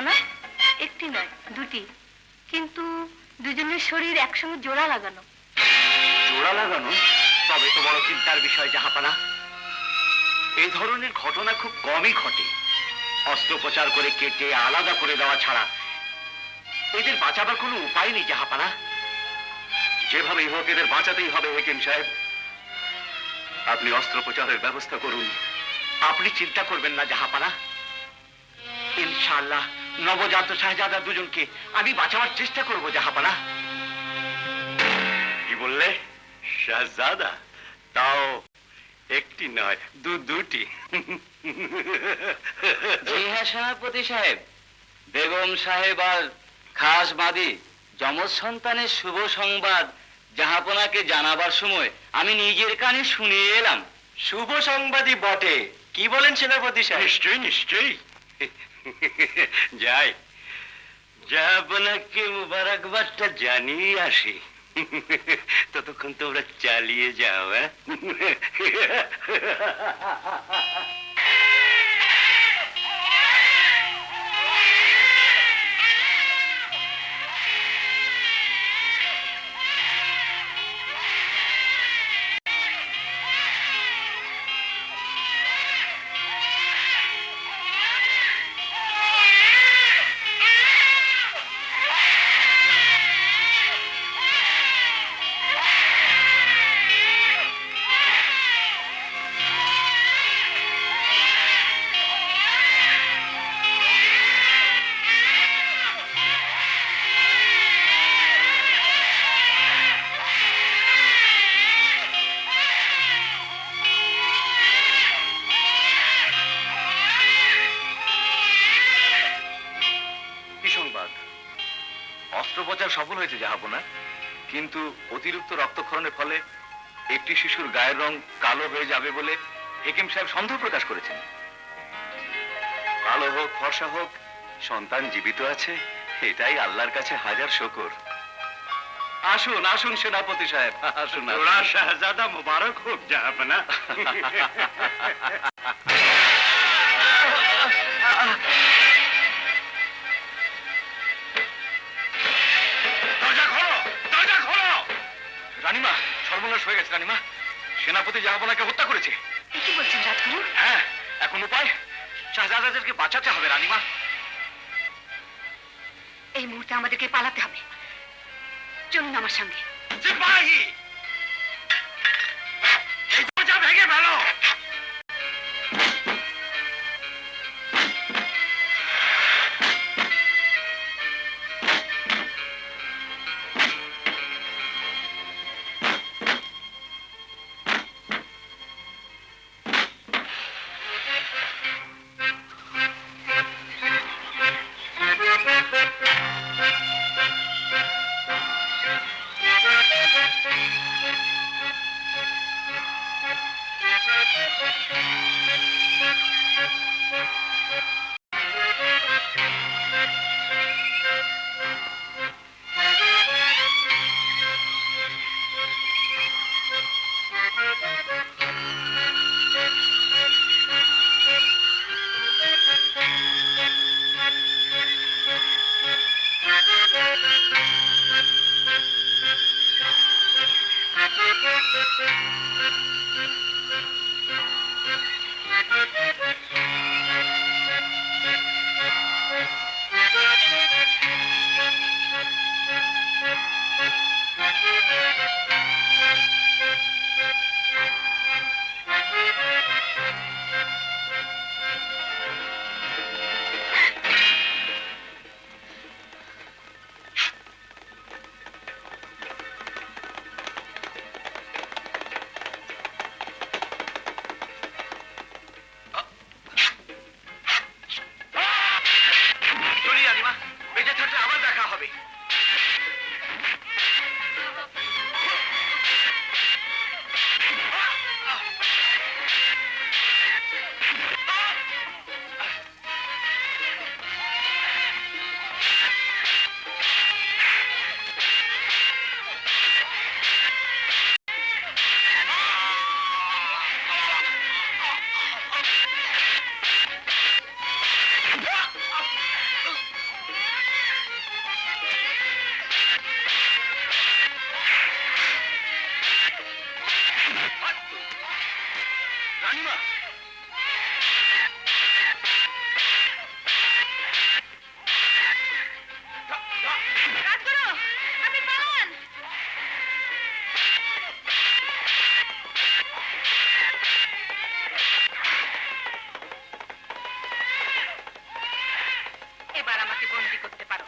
না? একটি নয়, দুটি, কিন্তু দুজনের শরীর একসঙ্গে জোড়া লাগানো। জোড়া লাগানো? তবে তো বড় চিন্তার বিষয় জাহাপানা। এই ধরনের ঘটনা খুব কমই ঘটে। অস্ত্রোপচার করে কেটে আলাদা করে দেওয়া ছাড়া এদের বাঁচাবার কোনো উপায় নেই জাহাপানা। যেভাবেই হোক এদের বাঁচাতেই হবে হেকিম সাহেব। আপনি অস্ত্রোপচারের ব্যবস্থা করুন। আপনি চিন্তা করবেন না জাহাপানা, ইনশাআল্লাহ নবজাত শাহজাদা দুজনকে আমি বাঁচাবার চেষ্টা করব জাহাপানা। কি বললে? শাহজাদা? তাও একটি নয়, দুটি। জি হ্যাঁ সেনাপতি সাহেব, বেগম সাহেব আর খাস মাদি যমজ সন্তানের শুভ সংবাদ জাহাপনাকে জানাবার সময় আমি নিজের কানে শুনে এলাম। শুভ সংবাদই বটে। কি বলেন সেনাপতি সাহেব? নিশ্চয়ই নিশ্চয়ই। যাই, জাহাপনাকে মুবারকবাদটা জানিয়ে আসি। ততক্ষণ তোমরা চালিয়ে যাও। অস্ত্রোপচার সফল হয়েছে জাহাপনা, কিন্তু অতিরিক্ত রক্তক্ষরণের ফলে একটি শিশুর গায়ের রং কালো হয়ে যাবে বলে হেকিম সাহেব সন্দেহ প্রকাশ করেছেন। কালো হোক ফর্সা হোক, সন্তান জীবিত আছে, এটাই আল্লাহর কাছে হাজার শুকর। আসুন আসুন সেনাপতি সাহেব, আসুন। শাহজাদা মুবারক হোক জাহাপনা। রানীমা, সর্বনাশ হয়ে গেছে রানীমা। সেনাপতি জাহাপনাকে হত্যা করেছে। কি বলছেন রাজগুরু? হ্যাঁ, এখন উপায় শাহজাদাদেরকে বাঁচাতে হবে রানীমা। এই মুহূর্তে আমাদেরকে পালাতে হবে। চলুন আমার সঙ্গে। সিপাহী, এই দরজা ভেঙে ফেলো। যদি করতে পারো।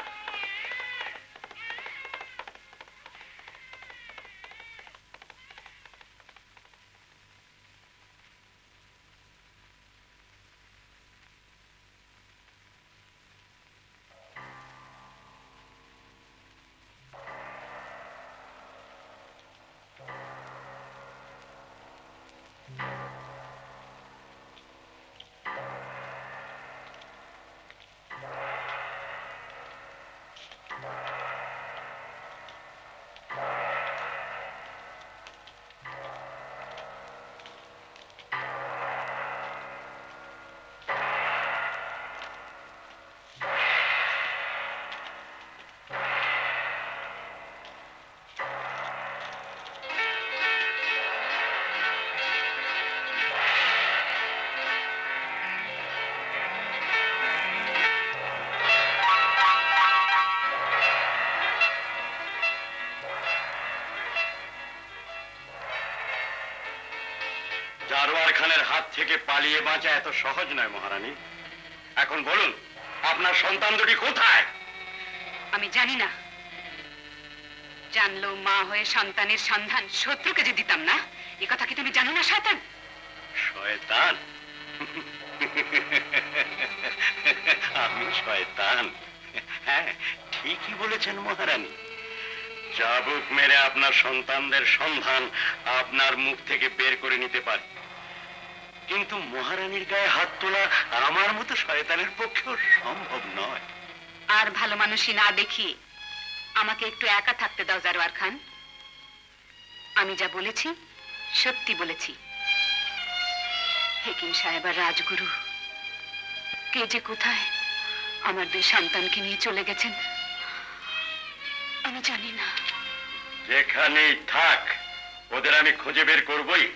জারোয়ার খানের হাত থেকে পালিয়ে বাঁচা এত সহজ নয় মহারানী। এখন বলুন, আপনার সন্তান দুটি কোথায়? আমি জানি না। জানলেও মা হয়ে সন্তানের সন্ধান শত্রুকে যে দিতাম না, এ কথা কি তুমি জানো না শয়তান? শয়তান? আমি শয়তান? হ্যাঁ, ঠিকই বলেছেন মহারানী। চাবুক মেরে আপনার সন্তানদের সন্ধান আপনার মুখ থেকে বের করে নিতে পারি, কিন্তু মহারানীর গায়ে হাত তোলা আমার মতো শয়তানের পক্ষেও সম্ভব নয়। আর ভালো মানুষই না দেখিয়ে আমাকে একটু একা থাকতে দাও জারোয়ার খান। আমি যা বলেছি সত্যি বলেছি। হেকিম সাহেব আর রাজগুরু কে যে কোথায় আমার দুই সন্তানকে নিয়ে চলে গেছেন আমি জানি না। যেখানেই থাক, ওদের আমি খুঁজে বের করবই,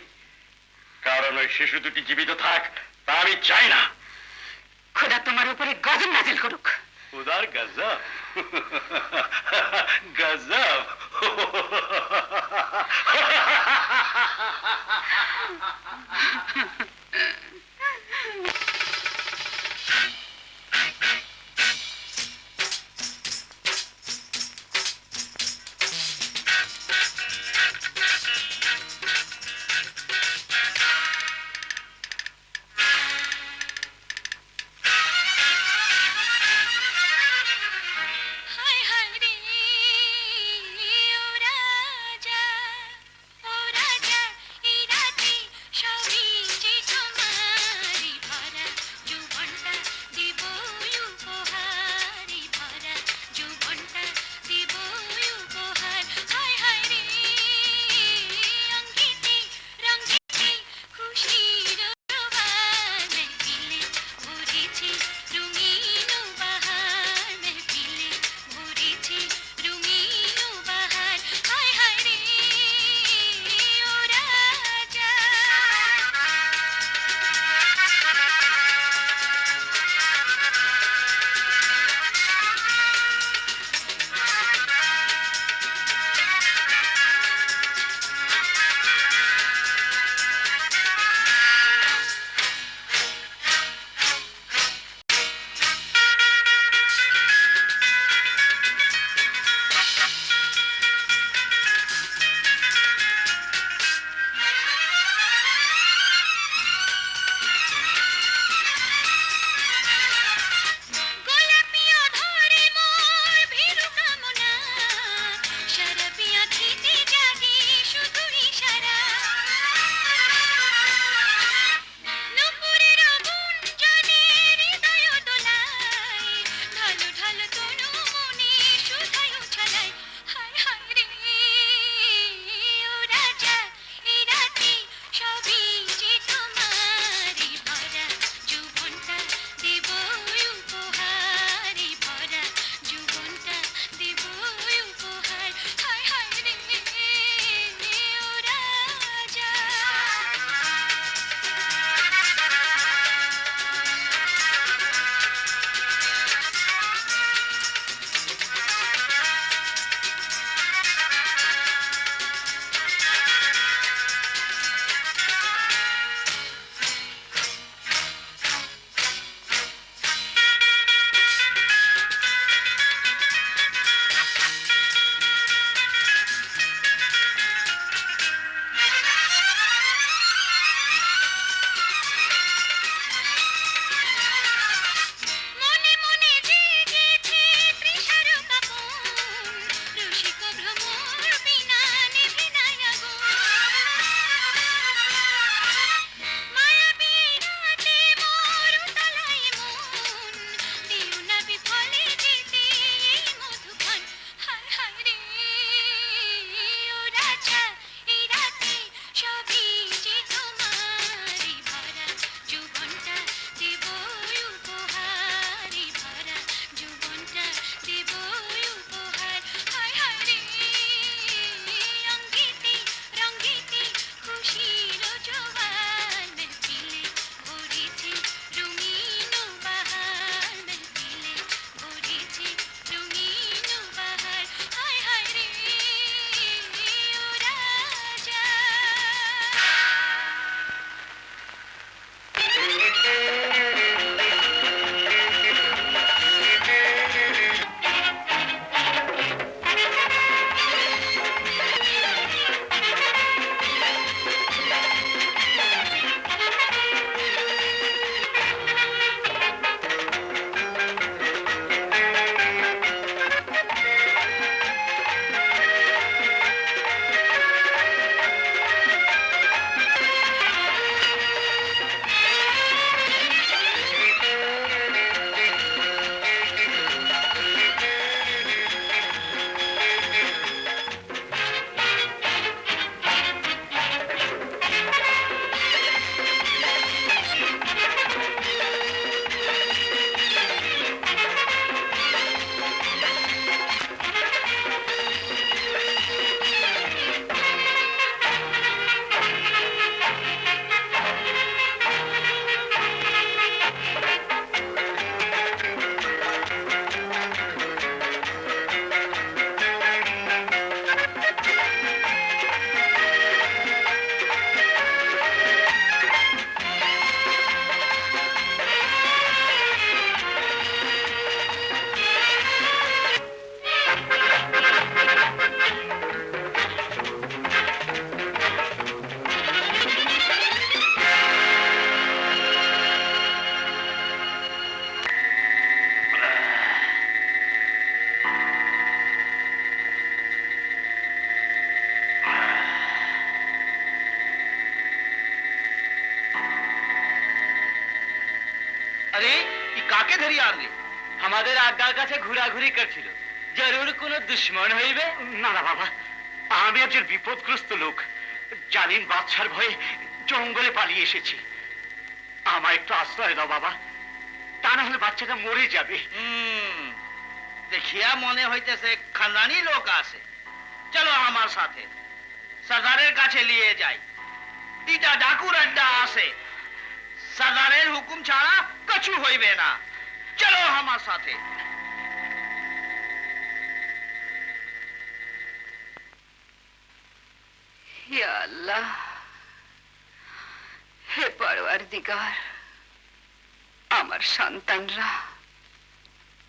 কারণ ওই শিশু দুটি জীবিত থাক তা আমি চাই না। খোদা তোমার উপরে গজব নাজিল করুক। উদার গজব? গজব? ও রাজা এই রাতে সবই যে তোমার কাকে ধরিয়ে আনলি? আমাদের আজ্ঞার কাছে ঘোরাঘুরি করছিল, জরুর কোনো দুশ্মন হইবে। না না বাবা, আমি একজন বিপদগ্রস্ত লোক, জালিম বাদশার ভয়ে জঙ্গলে পালিয়ে এসেছি। আমার একটু আশ্রয় দাও বাবা, তা না হলে বাচ্চাটা মরে যাবে। দেখিয়া মনে হইতেছে খানদানি লোক আছে। চলো আমার সাথে, সরদারের কাছে নিয়ে যাই। তিনটা ডাকুর আড্ডা আছে, সরদারের হুকুম ছাড়া কিছু হইবে না। চলো আমার সাথে। ইয়া আল্লাহ, হে পরওয়ারদিগার, আমার সন্তানরা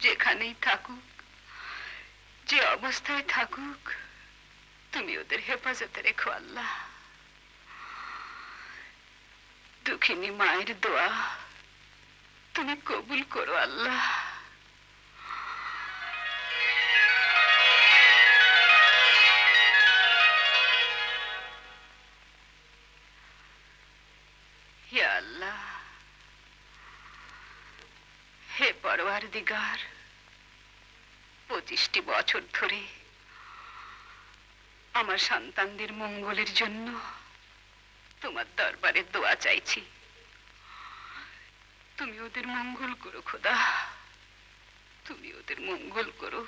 যেখানেই থাকুক, যে অবস্থায় থাকুক, তুমি ওদের হেফাজতে রেখো আল্লাহ। দুঃখিনী মায়ের দোয়া তুমি কবুল করো আল্লাহ। হে আল্লাহ, হে পরওয়ারদিগার, 25টি বছর ধরে আমার সন্তানদের মঙ্গলের জন্য তোমার দরবারে দোয়া চাইছি। তুমি ওদের মঙ্গল করো খোদা, তুমি ওদের মঙ্গল করো।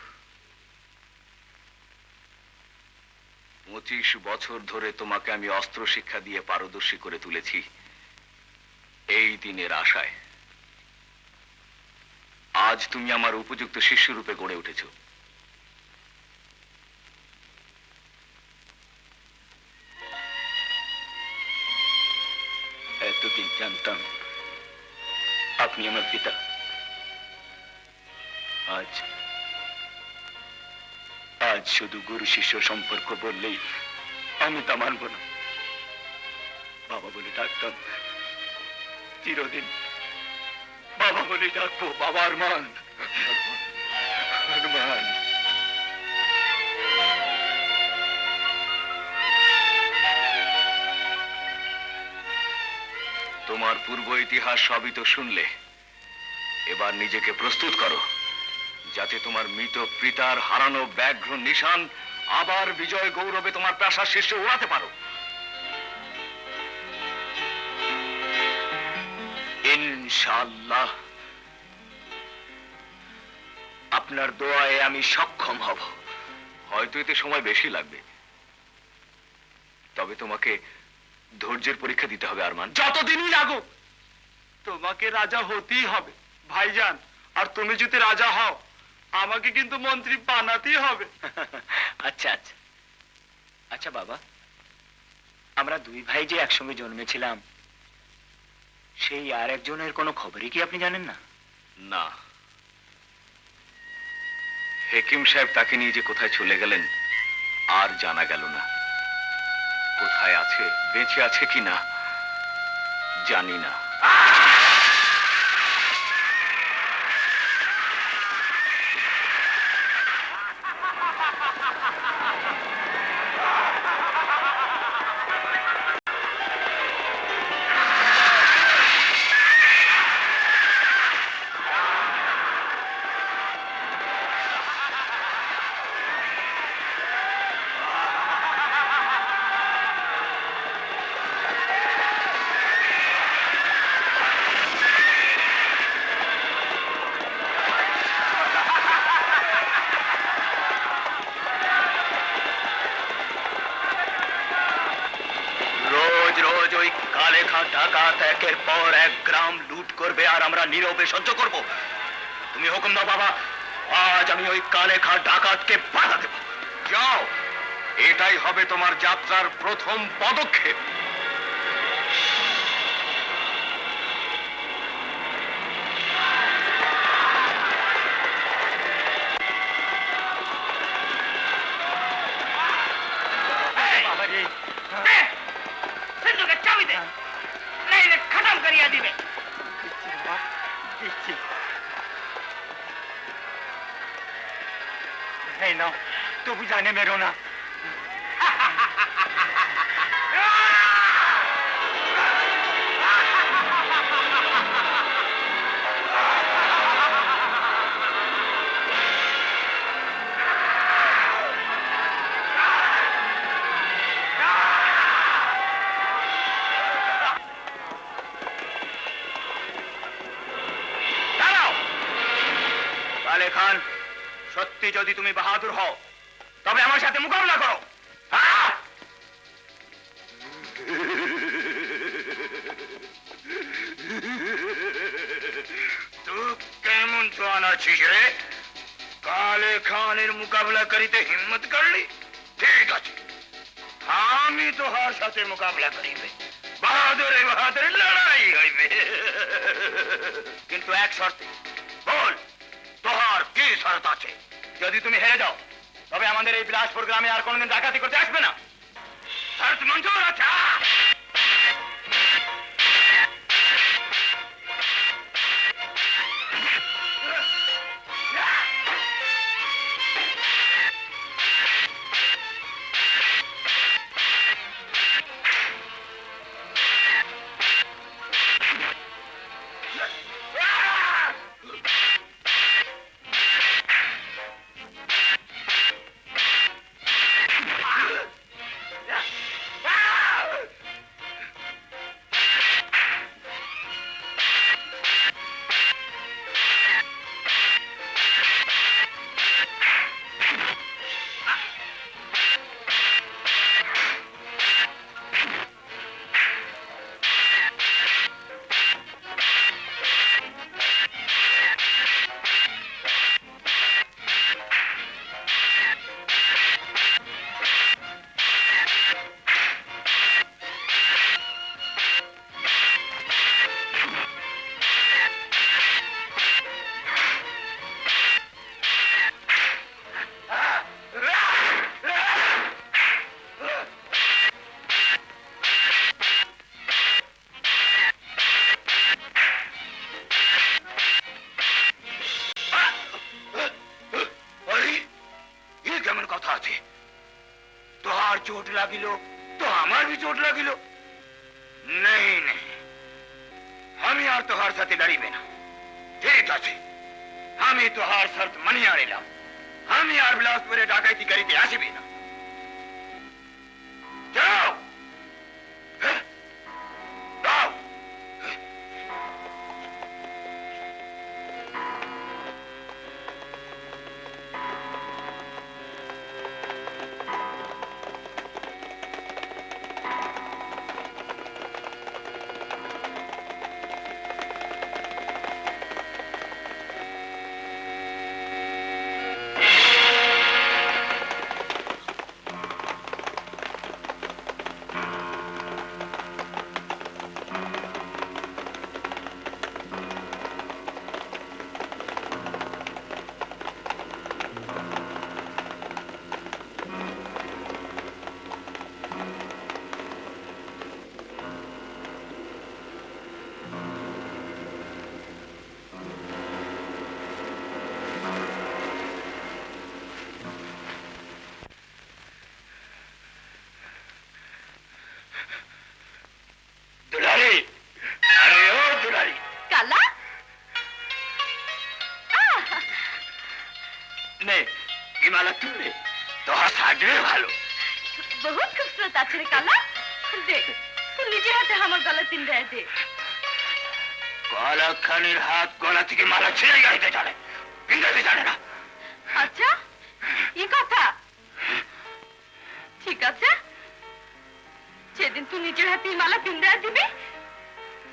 25 বছর ধরে তোমাকে আমি অস্ত্র শিক্ষা দিয়ে পারদর্শী করে তুলেছি এই দিনের আশায়। আজ তুমি আমার উপযুক্ত শিষ্য রূপে গড়ে উঠেছ। এতদিন জানতাম আপনি আমার পিতা, আজ আজ শুধু গুরু শিষ্য সম্পর্ক বললেই আমি তা মানব না। বাবা বলে ডাকতাম, চিরদিন বাবা বলে ডাকবো। বাবার মান হনুমান। তোমার পূর্ব ইতিহাস সবই তো শুনলে, এবার নিজেকে প্রস্তুত করো, যাতে তোমার মৃত পিতার হারানো ব্যাঘ্র নিশান আবার বিজয় গৌরবে তোমার প্রাসাদ শীর্ষে উড়াতে পারো। ইনশাআল্লাহ আপনার দোয়ায় আমি সক্ষম হব। হয়তো এতে সময় বেশি লাগবে, তবে তোমাকে ধৈর্যের পরীক্ষা দিতে হবে আরমান। যতদিনই লাগুক তোমাকে রাজা হতেই হবে ভাইজান। আর তুমি যদি রাজা হও, আমাকে কিন্তু মন্ত্রী বানাতেই হবে। আচ্ছা আচ্ছা আচ্ছা বাবা, আমরা দুই ভাই যে একসঙ্গে জন্মেছিলাম, সেই আর একজনের কোনো খবরই কি আপনি জানেন না? না, হেকিম সাহেব তাকে নিয়ে যে কোথায় চলে গেলেন আর জানা গেল না। কোথায় আছে, বেঁচে আছে কিনা জানি না। ডাকাত একের পর এক গ্রাম লুট করবে আর আমরা নীরবে সহ্য করব। তুমি হুকুম দাও বাবা, আজ আমি ওই কালেখা ডাকাতকে বাধা দেব। যাও, এটাই হবে তোমার যাত্রার প্রথম পদক্ষেপ। সিন্ধুকে চাবি দে, নাইলে খতম করিয়া দিবে। नहीं ना, तू भी जाने में रोना। যদি তুমি বাহাদুর হও তবে আমার সাথে মোকাবিলা করো। হ্যাঁ? তুই কেমন জোয়ান আছিস রে? কালে খানের মোকাবিলা করিতে হিম্মত করলি? ঠিক আছে, আমি তোহার সাথে মোকাবিলা করিবে। বাহাদুরে বাহাদুরে লড়াই হইবে, কিন্তু এক শর্তে। বল, তোহার কি শর্ত আছে? যদি তুমি হেরে যাও তবে আমাদের এই বিলাসপুর গ্রামে আর কোনোদিন ডাকাতি করতে আসবে না। শর্ত মঞ্জুর আছে? চোট লাগিল তো আমার भी চোট লাগিল। नहीं नहीं, আমি আর তোহার সাথে লড়িবে না। ঠিক আছে, আমি তোহার শর্ত মানিয়া নিলাম। আমি আর বিলাসপুরে ডাকাইতি করিতে আসিবি না। যাও, যাও। ভালো, বহুত খুবসুরত আছে রে কালা। দে, তুই নিজে হাতে আমার গলা পিন্দায় দে। কালা খানের হাত গলা থেকে মালা ছিঁড়ে গাইতে জানে, পিন্দাতে জানে না। আচ্ছা, এই কথা? ঠিক আছে, যেদিন তুই নিজের হাতে মালা পিন্দায় দিবি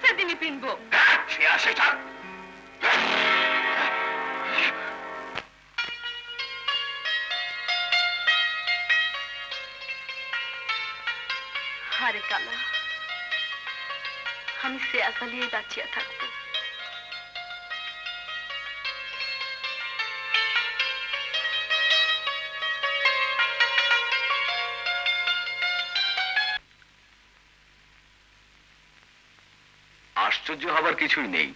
সেদিনই পিনবো। সে আসে থাক। আরে কালা, আমি সে আশা নিয়ে বাঁচিয়া থাকবো। আশ্চর্য হবার কিছুই নেই।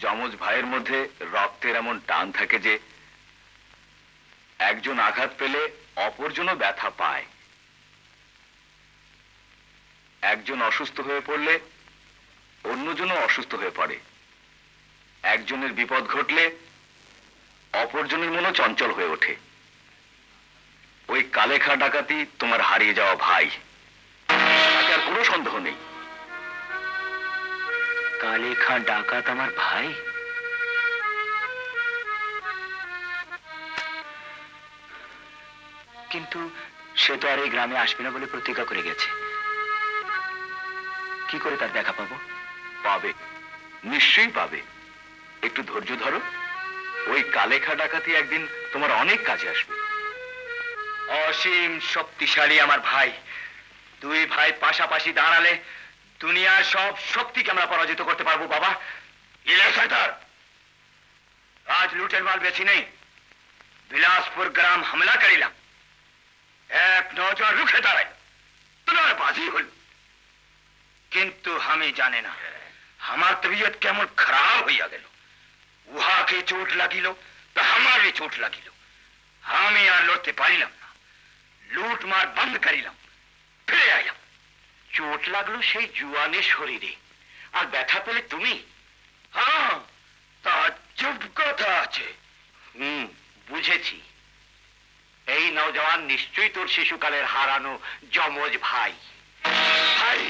যমজ ভাইয়ের মধ্যে রক্তের এমন টান থাকে যে একজন আঘাত পেলে অপরজনও ব্যথা পায়। একজন অসুস্থ হয়ে পড়লে অন্যজনও অসুস্থ হয়ে পড়ে। একজনের বিপদ ঘটলে অপরজনের মনও চঞ্চল হয়ে ওঠে। ওই কালেখা ডাকাতি তোমার হারিয়ে যাওয়া ভাই, তাতে আর কোনো সন্দেহ নেই। কালেখা ডাকাত আমার ভাই? কিন্তু সে তো আর এই গ্রামে আসবে না বলে প্রতিজ্ঞা করে গেছে। কি করে তার দেখা পাবো? পাবে, নিশ্চয়ই পাবে। একটু ধৈর্য ধরো। ওই কালেখা ডাকাতি একদিন তোমার অনেক কাজে আসবে। অসীম শক্তিশালী আমার ভাই, দুই ভাই পাশাপাশি দাঁড়ালে দুনিয়ার সব শক্তিকে আমরা পরাজিত করতে পারবো বাবা। ইলে সর্দার, আজ লুটের মাল বেশি নেই। বিলাসপুর গ্রাম হামলা করিলাম, এক নজর রুখে দাঁড়াই, তোমার বাজি হল। কিন্তু আমি জানে না আমার তবিয়ত কেমন খারাপ হইয়া গেল। উহাকে চোট লাগিল তো আমারে চোট লাগিল, আমি আর লড়তে পারিলাম না। লুট মার বন্ধ করিলাম, ফিরে আইলাম। চোট লাগলো সেই জুয়ানের শরীরে, আর ব্যথা পেলে তুমি? হ্যাঁ, তার চুপ কথা আছে। বুঝেছি। এই নওজওয়ান নিশ্চয়ই তোর শিশুকালের হারানো যমজ ভাই। ভাই,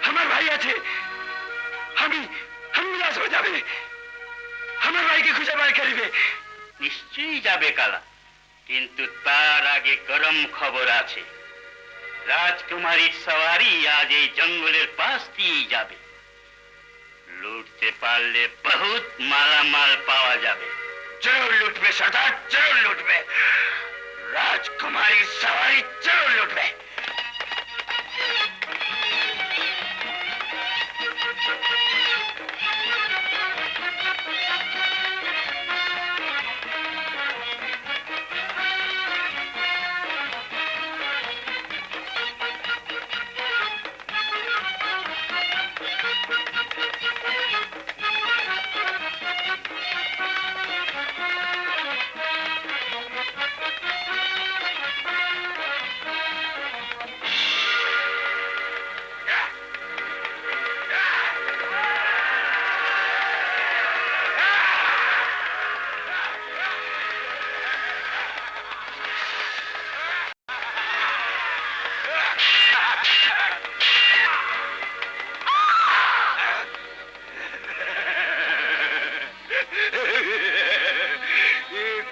আমার ভাই আছে। আমি নিরাশ হয়ে যাবে, আমার ভাইকে খুঁজে বার করিবে। নিশ্চয়ই যাবে কালা, কিন্তু তার আগে গরম খবর আছে। রাজকুমারীর সওয়ারি আজ এই জঙ্গলের পাশ দিয়েই যাবে। লুটতে পারলে বহুত মালামাল পাওয়া যাবে। জরুর লুটবে সর্দার, জরুর লুটবে। রাজকুমারীর সওয়ারি জরুর লুটবে।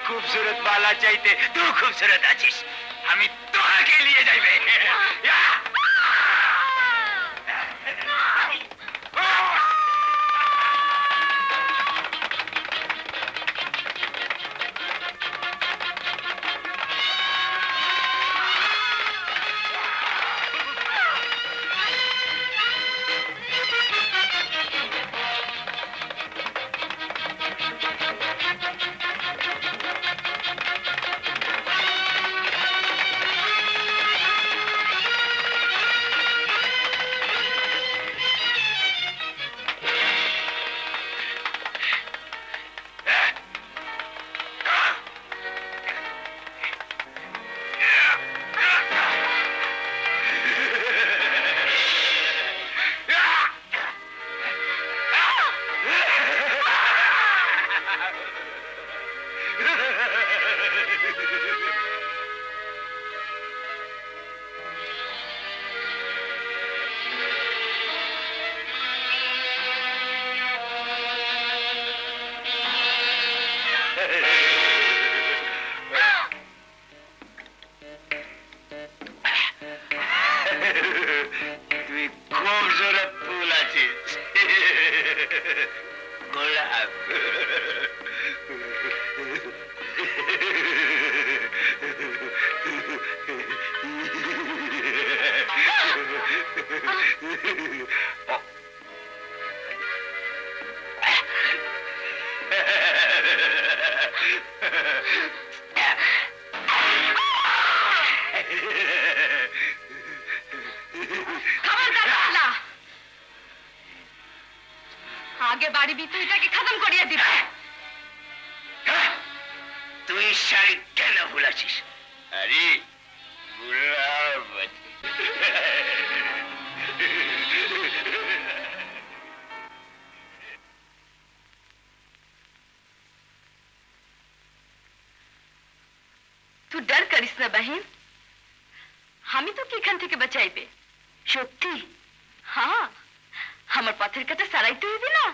खूबसूरत बाला चाहते तू खूबसूरत आছিস, আমি তোকে নিয়ে যাইবে। আগে বাড়ি বিক্রিটাকে খতম করিয়া দিব। তুই শাড়ি কেন ভুলাছিস? আরে तू डर करिस ना बहन, हमें तो एखान থেকে বাঁচাইবে। সত্যি? हाँ, আমার পথের কাটা সারাইতে হইবে না।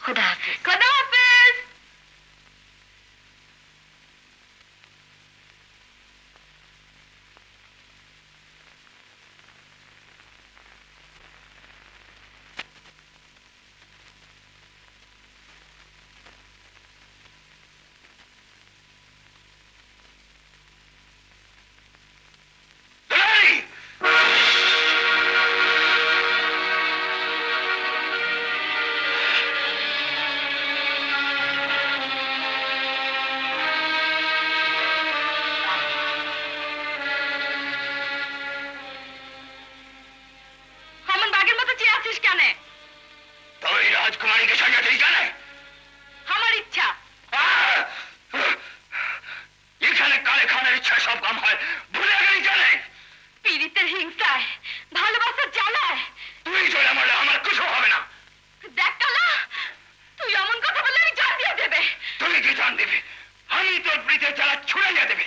खुदा हाफिज। खुदा हाफिज। राजकुमारी के संगे ठीक है हमारी इच्छा এখানে কালে খানের ইচ্ছা সব কাম হয় ভুলে গেলি জানে পীড়িতের হিংসায় ভালোবাসার জ্বালায় তুই চলে মরলে আমার কিছু হবে না দেখ কালা তুই এমন কথা বললে আমি জান দিয়ে দেবে তুমি কি জান দেবে আমি তোর প্রীতের জ্বালা ছুড়াইয়া দেবে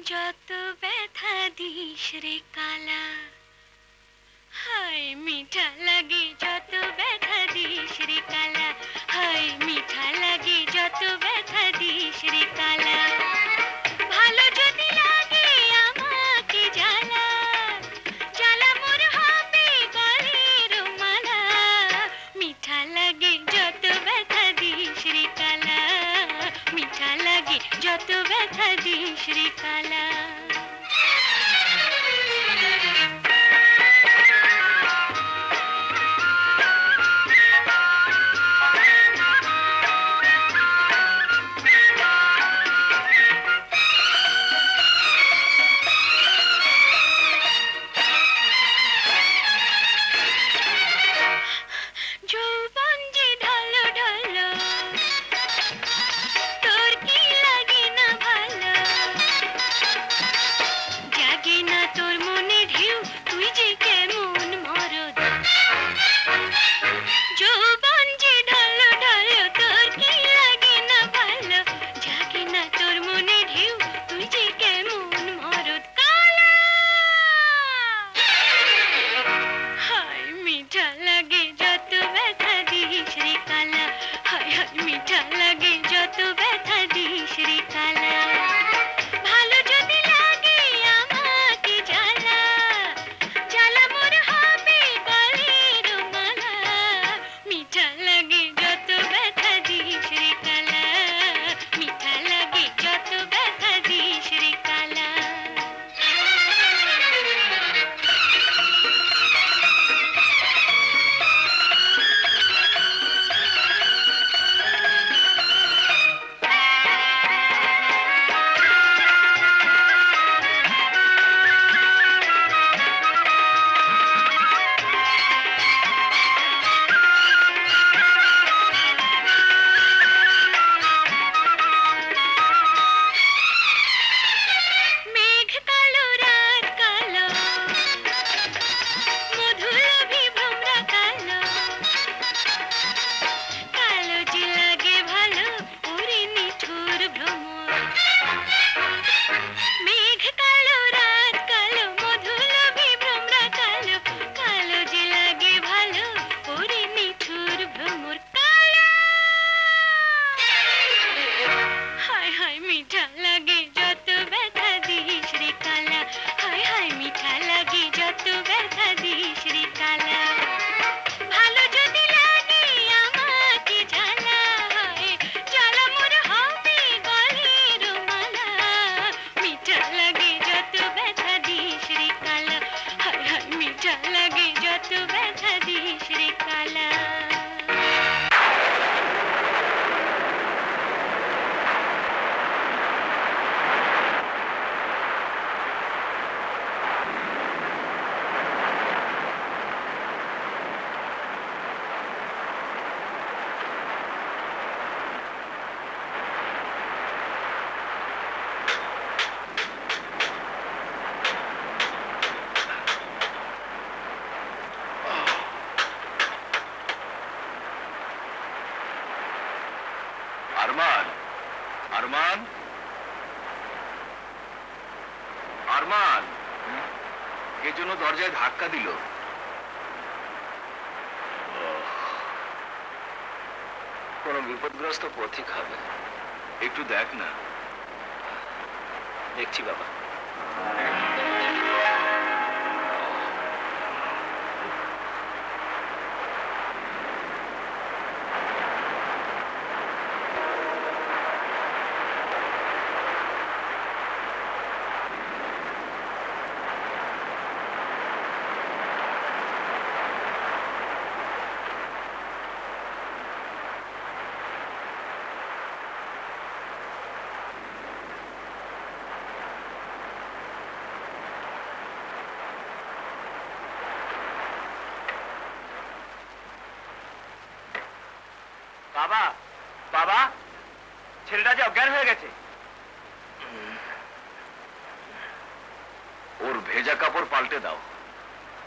যত ব্যথা দিস রে কালা হায় মিঠা লাগে যত ব্যথা দিস রে কালা হায় মিঠা লাগে যত ব্যথা দিস রে কালা ভালো যদি লাগে আমাকে জ্বালা জ্বালা মোর হবে গলের মালা মিঠা লাগে যত ব্যথা দিস রে কালা মিঠা লাগে যত ব্যথা দিস রে কালা আরমান, আরমান, আরমান, কে জন্য দরজায় ধাক্কা দিল? কোন বিপদগ্রস্ত পথিক হবে, একটু দেখ না। দেখছি বাবা। বাবা, বাবা, ছেলেটা যে অজ্ঞান হয়ে গেছে। ওর ভেজা কাপড় পাল্টে দাও,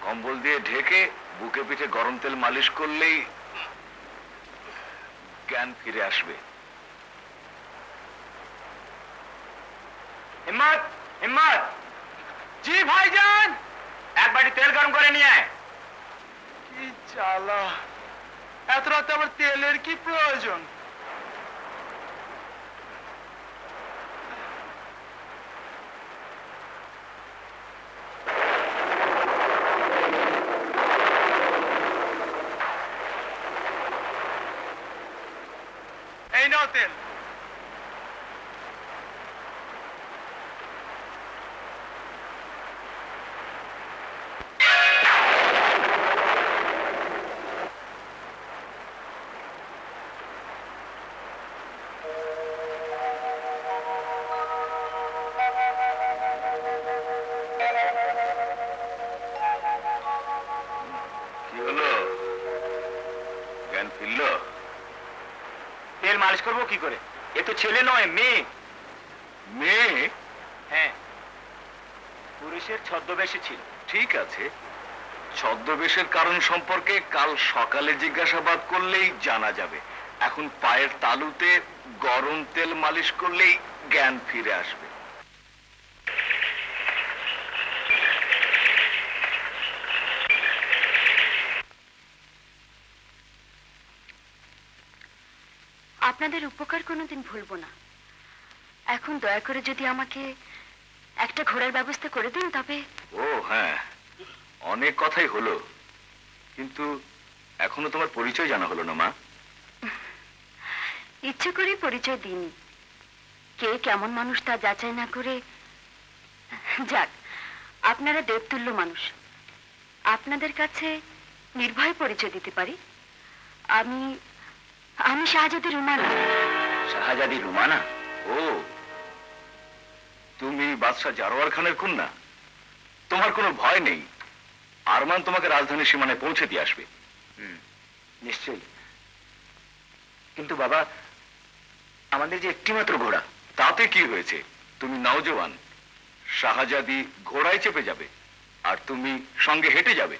কম্বল দিয়ে ঢেকে বুকে পিঠে গরম তেল মালিশ করলেই জ্ঞান ফিরে আসবে। হিম্মত, হিম্মত, জি ভাইজান, এক বাটি তেল গরম করে নিয়ে আয়। কি জ্বালা, এত রাতে আবার তেলের কি প্রয়োজন? এই নাও তেল। কি হলো? জ্ঞান ফিরল? তেল মালিশ করবো কি করে? এ তো ছেলে নয়, মেয়ে। মেয়ে? হ্যাঁ, পুরুষের ছদ্মবেশে ছিল। ঠিক আছে, ছদ্মবেশের কারণ সম্পর্কে কাল সকালে জিজ্ঞাসাবাদ করলেই জানা যাবে। এখন পায়ের তালুতে গরম তেল মালিশ করলেই জ্ঞান ফিরে আসবে। আপনাদের উপকার কোনোদিন ভুলবো না। এখন দয়া করে যদি আমাকে একটা ঘোড়ার ব্যবস্থা করে দিন তবে। ও হ্যাঁ, অনেক কথাই হলো, কিন্তু এখনো তোমার পরিচয় জানা হলো না মা। ইচ্ছে করে পরিচয় দিইনি, কে কেমন মানুষ তা যাচাই না করে। যাক, আপনারা দেবতুল্য মানুষ, আপনাদের কাছে নির্ভয়ে পরিচয় দিতে পারি। আমি আমি শাহজাদি রুমানা। শাহজাদি রুমানা? ও, তুমি বাদশাহ জারোয়ার খানের কন্যা? তোমার কোনো ভয় নেই, আরমান তোমাকে রাজধানীর সীমানায় পৌঁছে দিয়ে আসবে। নিশ্চয়ই, কিন্তু বাবা, আমাদের যে একটি মাত্র ঘোড়া। তাতে কি হয়েছে? তুমি নওজওয়ান, শাহজাদি ঘোড়ায় চেপে যাবে আর তুমি সঙ্গে হেঁটে যাবে।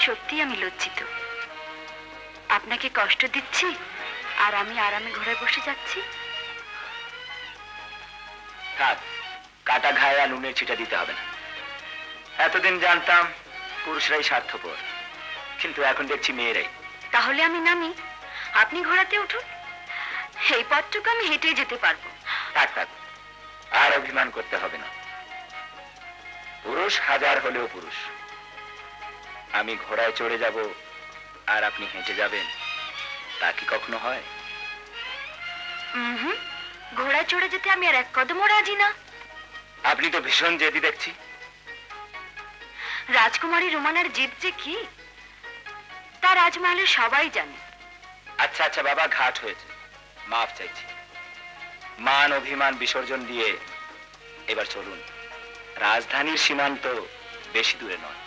সত্যি আমি লজ্জিত। আপনাকে কষ্ট দিচ্ছি আর আমি আরামে ঘোড়ায় বসে যাচ্ছি। থাক, কাটা ঘায়ে আর নুনের ছিটা দিতে হবে না। এতদিন জানতাম পুরুষরাই স্বার্থপর, কিন্তু এখন দেখছি মেয়েরাই। তাহলে আমি নামি, আপনি ঘোড়াতে উঠুন। এই পথটুকু আমি হেঁটে যেতে পারবো। থাক থাক, আর অভিমান করতে হবে না। পুরুষ হাজার হলেও পুরুষ। আমি ঘোড়ায় চড়ে যাব আর আপনি হেঁটে যাবেন, তা কি কখনো হয়? হুম, ঘোড়ায় চড়ে যেতে আমি আর এক কদমও রাজি না। আপনি তো ভীষণ জেদি দেখছি। রাজকুমারী রোমানার জিদ যে কি তা রাজমহলে সবাই জানে। আচ্ছা আচ্ছা বাবা, ঘাট হয়েছে, মাফ চাইছি। মান অভিমান বিসর্জন দিয়ে এবার চলুন। রাজধানীর সীমান্ত বেশি দূরে নয়।